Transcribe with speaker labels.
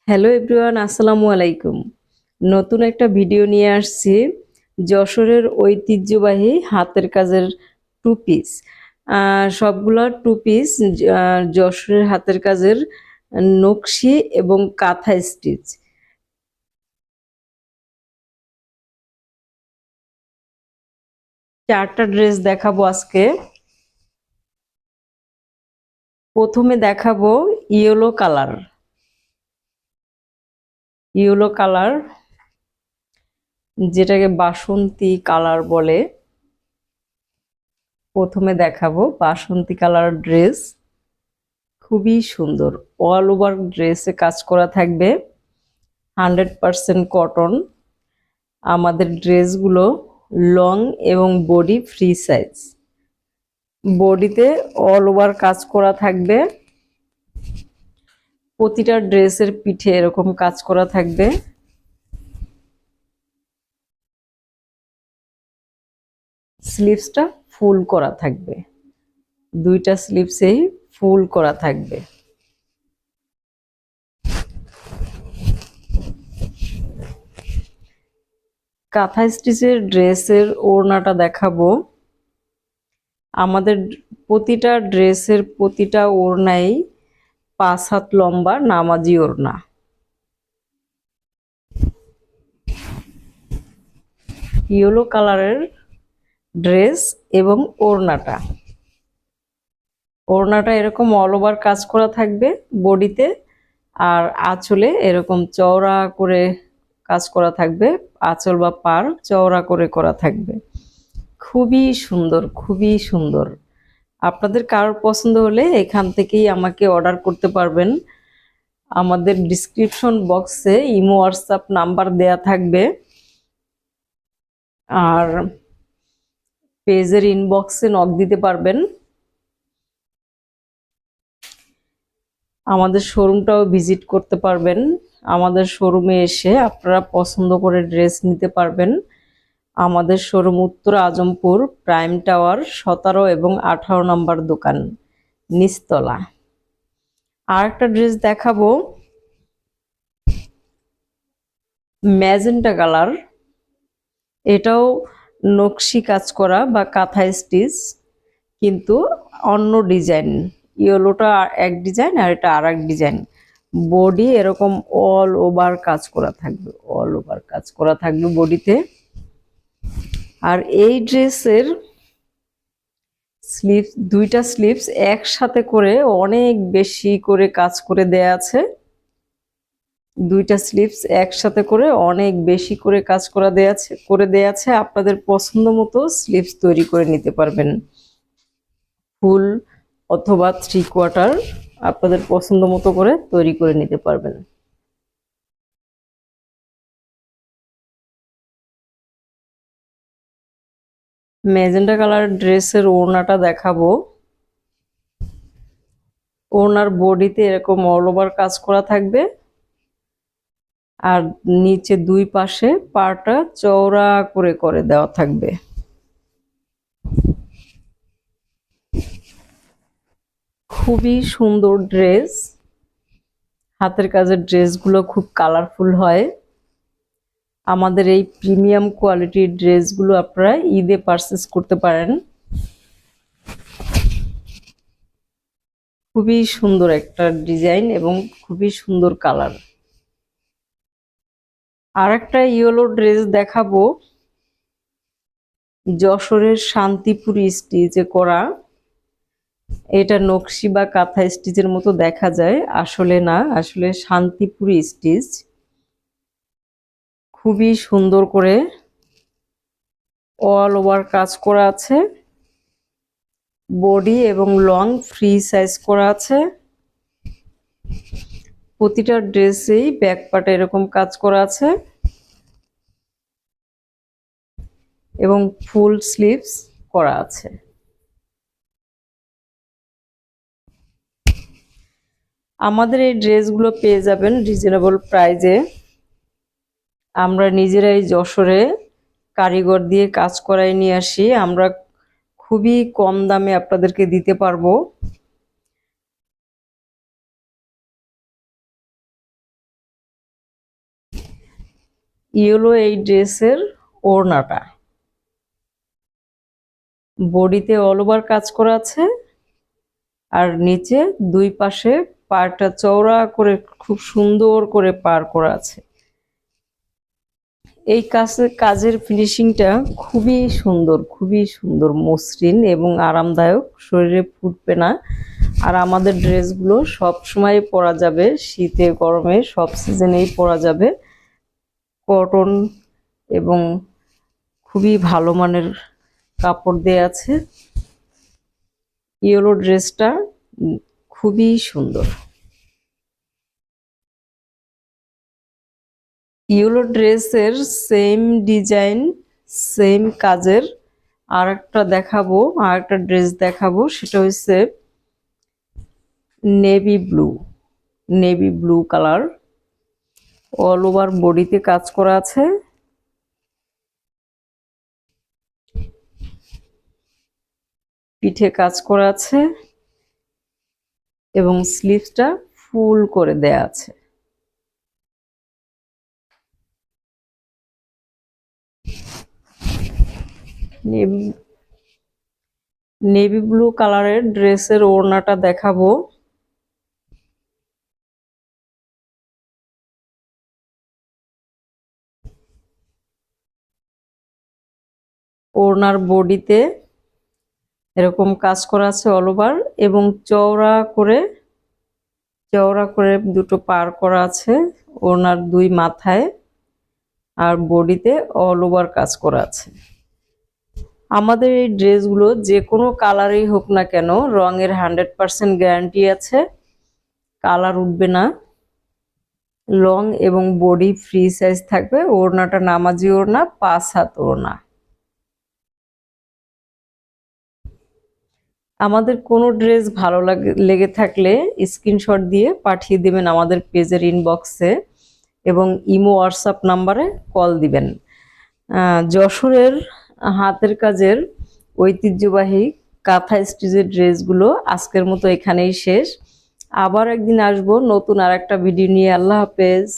Speaker 1: Hello everyone, আসসালামু আলাইকুম। নতুন একটা ভিডিও নিয়ে আসছি। যশোরের ঐতিহ্যবাহী হাতের কাজের টু পিস। সবগুলা টু পিস যশোরের হাতের কাজের নকশি এবং কাঁথা স্টিচ। চারটা ড্রেস দেখাবো আজকে। প্রথমে দেখাবো ইয়েলো কালার। ইয়েলো কালার, যেটাকে বাসন্তী কালার বলে। প্রথমে দেখাবো বাসন্তী কালার ড্রেস। খুবই সুন্দর, অল ওভার ড্রেসে কাজ করা থাকবে, 100% কটন। আমাদের ড্রেসগুলো লং এবং বডি ফ্রি সাইজ। বডিতে অল ওভার কাজ করা থাকবে, প্রতিটা ড্রেসের পিঠে এরকম কাজ করা থাকবে। স্লিভসটা ফুল করা থাকবে, দুইটা স্লিভসেই ফুল করা থাকবে। কাঁথা স্টিচের ড্রেসের ওড়নাটা দেখাবো। আমাদের প্রতিটা ড্রেসের প্রতিটা ওড়নাই 5 হাত লম্বা নামাজি ওড়না। ইয়েলো কালারের ড্রেস এবং ওড়নাটা এরকম অল ওভার কাজ করা থাকবে বডিতে, আর আঁচলে এরকম চওড়া করে কাজ করা থাকবে। আঁচল বা পার চওড়া করে করা থাকবে। খুবই সুন্দর, খুবই সুন্দর। আপনাদের কারোর পছন্দ হলে এখান থেকেই আমাকে অর্ডার করতে পারবেন। আমাদের ডিসক্রিপশন বক্সে ইমো হোয়াটসঅ্যাপ নাম্বার দেয়া থাকবে, আর পেজের ইনবক্সে নক দিতে পারবেন। আমাদের শোরুমটাও ভিজিট করতে পারবেন। আমাদের শোরুমে এসে আপনারা পছন্দ করে ড্রেস নিতে পারবেন। আমাদের শোরুম উত্তর আজমপুর প্রাইম টাওয়ার 17 এবং 18 নম্বর দোকান, নিচতলা। আর একটা ড্রেস দেখাবো ম্যাজেন্টা কালার। এটাও নকশি কাজ করা বা কাঁথা স্টিচ, কিন্তু অন্য ডিজাইন। ইয়েলোটা এক ডিজাইন আর এটা আর এক ডিজাইন। বডি এরকম অল ওভার কাজ করা থাকবে, অল ওভার কাজ করা থাকবে বডিতে। আর এই ড্রেসের স্লিভস, দুইটা স্লিভস একসাথে করে অনেক বেশি করে কাজ করে দেয়া আছে। দুইটা স্লিভস একসাথে করে অনেক বেশি করে কাজ দেয়া আছে। আপনাদের পছন্দ মতো স্লিভস তৈরি করে নিতে পারবেন, ফুল অথবা 3/4, আপনাদের পছন্দ মতো করে তৈরি করে নিতে পারবেন। ম্যাজেন্টা কালার ড্রেসের ওড়নাটা দেখাবো। ওড়নার বডিতে এরকম অল ওভার কাজ করা থাকবে, আর নিচে দুই পাশে পাটা চওড়া করে করে দেওয়া থাকবে। খুবই সুন্দর ড্রেস। হাতের কাজের ড্রেসগুলো খুব কালারফুল হয়। আমাদের এই প্রিমিয়াম কোয়ালিটির ড্রেসগুলো আপনারা ঈদে পারচেস করতে পারেন। খুবই সুন্দর একটা ডিজাইন এবং খুবই সুন্দর কালার। আর একটা ইয়েলো ড্রেস দেখাবো, যশোরের শান্তিপুরি স্টিচে করা। এটা নকশি বা কাঁথা স্টিচের মতো দেখা যায়, আসলে না, আসলে শান্তিপুরি স্টিচ। খুবই সুন্দর করে অল ওভার কাজ করা আছে, বডি এবং লং ফ্রি সাইজ করা আছে। প্রতিটা ড্রেসেই ব্যাক পার্টে এরকম কাজ করা আছে এবং ফুল স্লিভস করা আছে। আমাদের এই ড্রেসগুলো পেয়ে যাবেন রিজনেবল প্রাইজে। আমরা নিজেরাই যশোরে কারিগর দিয়ে কাজ করাই নিয়ে আসি। আমরা খুবই কম দামে আপনাদেরকে দিতে পারবো। ইয়েলো এই ড্রেসের ওড়নাটা, বডিতে অল ওভার কাজ করা আছে আর নিচে দুই পাশে পাড়টা চওড়া করে খুব সুন্দর করে পার করা আছে। এই কাজের ফিনিশিংটা খুবই সুন্দর, মসৃণ এবং আরামদায়ক, শরীরে ফুটবে না। আর আমাদের ড্রেসগুলো সব সময় পরা যাবে, শীতে গরমে সব সিজনেই পরা যাবে। কটন এবং খুবই ভালো মানের কাপড় দেয়া আছে। ইয়েলো ড্রেসটা খুবই সুন্দর। ইয়েলো ড্রেসের সেম ডিজাইন, সেম কাজের আরেকটা ড্রেস দেখাবো, সেটা হচ্ছে navy blue colour, all over বডিতে কাজ করা আছে, পিঠে কাজ করা আছে এবং স্লিভসটা ফুল করে দেয়া আছে। নেভি ব্লু কালারের ড্রেসের ওড়নাটা দেখাবো। ওড়নার বডিতে এরকম কাজ করা আছে অল ওভার এবং চওড়া করে দুটো পার করা আছে ওড়নার দুই মাথায়, আর বডিতে অল ওভার কাজ করা আছে। আমাদের এই ড্রেসগুলো যে কোনো কালারেই হোক না কেন, রঙের 100% গ্যারান্টি আছে, কালার উঠবে না। লং এবং বডি ফ্রি সাইজ থাকবে। ওড়নাটা নামাজি ওড়না, 5 হাত ওড়না। আমাদের কোনো ড্রেস ভালো লেগে থাকলে স্ক্রিনশট দিয়ে পাঠিয়ে দেবেন আমাদের পেজের ইনবক্সে এবং ইমো হোয়াটসঅ্যাপ নাম্বারে কল দিবেন। যশোরের হাতের কাজের ঐতিহ্যবাহী কাঁথা স্টিচের ড্রেসগুলো আজকের মতো এখানেই শেষ। আবার একদিন আসবো নতুন আর একটা ভিডিও নিয়ে। আল্লাহ হাফেজ।